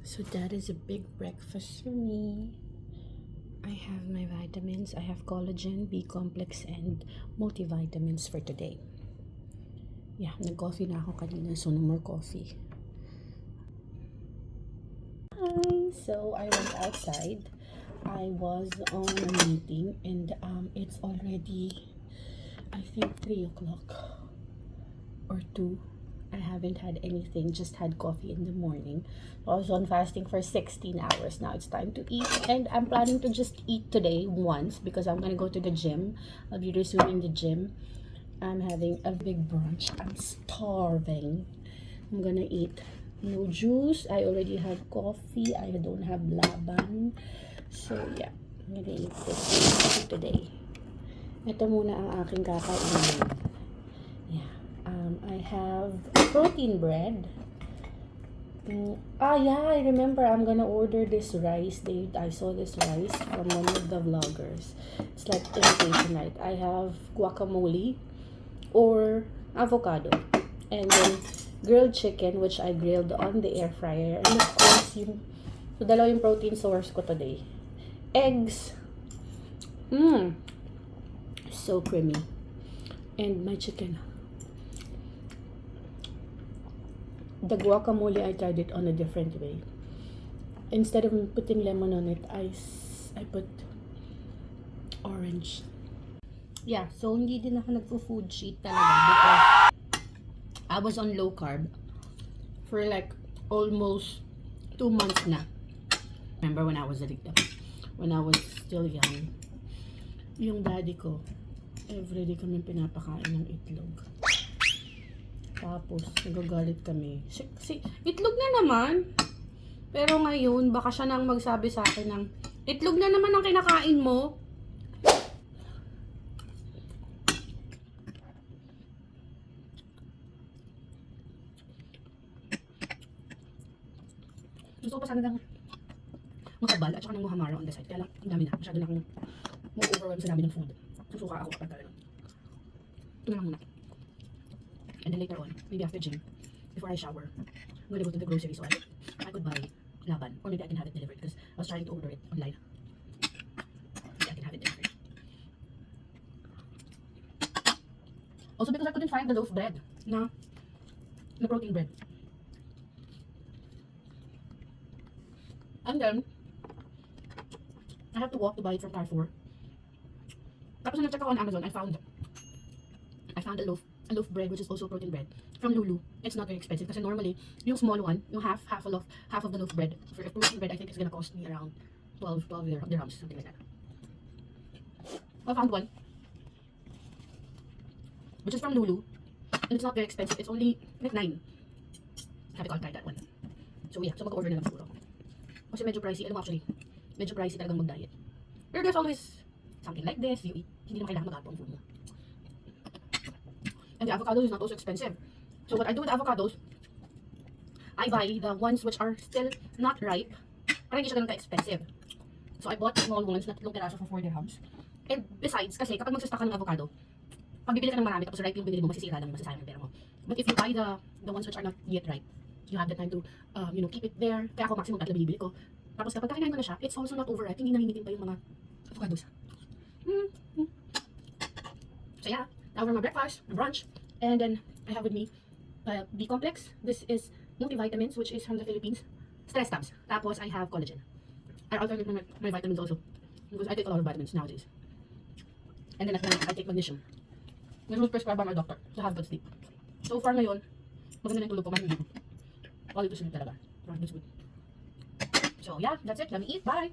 So that is a big breakfast for me. I have my vitamins. I have collagen, B complex, and multivitamins for today. Yeah, nag-coffee na ako kanina, so no more coffee. Hi! So I went outside. I was on a meeting and it's already, I think, 3 o'clock or 2. I haven't had anything, just had coffee in the morning. I was on fasting for 16 hours. Now it's time to eat, and I'm planning to just eat today once because I'm gonna go to the gym. I'll be resuming the gym. I'm having a big brunch. I'm starving. I'm gonna eat. No juice. I already have coffee. I don't have laban. So yeah, I'm gonna eat this today. Ito muna ang aking kakainin. Yeah. I have protein bread. Yeah, I remember I'm gonna order this rice. I saw this rice from one of the vloggers. It's like imitation rice. I have guacamole or avocado, and then grilled chicken, which I grilled on the air fryer, and of course so dalawa yung protein source ko today. Eggs. So creamy. And my chicken. The guacamole, I tried it on a different way. Instead of putting lemon on it, I put orange. Yeah, so hindi din ako nagpo-food cheat talaga because I was on low carb for like almost 2 months na. Remember when I was still young, yung daddy ko, everyday kami pinapakain ng itlog. Tapos, nagagalit kami. Kasi, itlog na naman. Pero ngayon, baka siya nang magsabi sa akin ng, itlog na naman ang kinakain mo. Gusto ko pa sana ng makabal at saka ng muhamara on the side. Kaya lang, ang dami na. Masyado na akong ma-overwhelm sa dami ng food. Susuka ako kapag gano'n. Ito na lang muna. And then later on, maybe after gym, before I shower, I'm gonna go to the grocery so I could buy laban. Or maybe I can have it delivered because I was trying to order it online. Maybe I can have it delivered. Also because I couldn't find the loaf bread na protein bread. And then, I have to walk to buy it from Carrefour. Tapos nung nag-check ako on Amazon, I found a loaf bread, which is also protein bread from Lulu. It's not very expensive kasi normally yung small one, yung half of the loaf bread for a protein bread, I think it's gonna cost me around 12 dirhams, something like that. I found one which is from Lulu and it's not very expensive. It's only like 9. Sabi ko, I'll try that one. So yeah, so mag-order na lang siguro. Kasi medyo pricey, medyo pricey talagang mag-diet. Pero there's always something like this you eat. Hindi naman kailangan mag-ato ang food mo. And the avocado is not also expensive. So what I do with avocados, I buy the ones which are still not ripe, para hindi siya ganun ka-expensive. So I bought small ones na 3 piraso for 4 dirhams. And besides, kasi kapag magsastock ka ng avocado, pag bibili ka ng marami tapos ripe yung binili mo, masisira lang, masasayang ang pera mo. But if you buy the ones which are not yet ripe, you have the time to keep it there. Kaya ako maximum 3 binibili ko. Tapos kapag kakain ko na siya, it's also not overripe. Hindi namimitin pa yung mga avocados. So yeah, now for my breakfast, my brunch, and then I have with me B complex. This is multivitamins, which is from the Philippines. Stress tabs. Tapos I have collagen. I alternate my vitamins also because I take a lot of vitamins nowadays. And then at night I take magnesium. This was prescribed by my doctor to have good sleep. So far ngayon, maganda na yung tulog ko, mahindi. Quality sleep talaga. That's good. So yeah, that's it. Let me eat. Bye!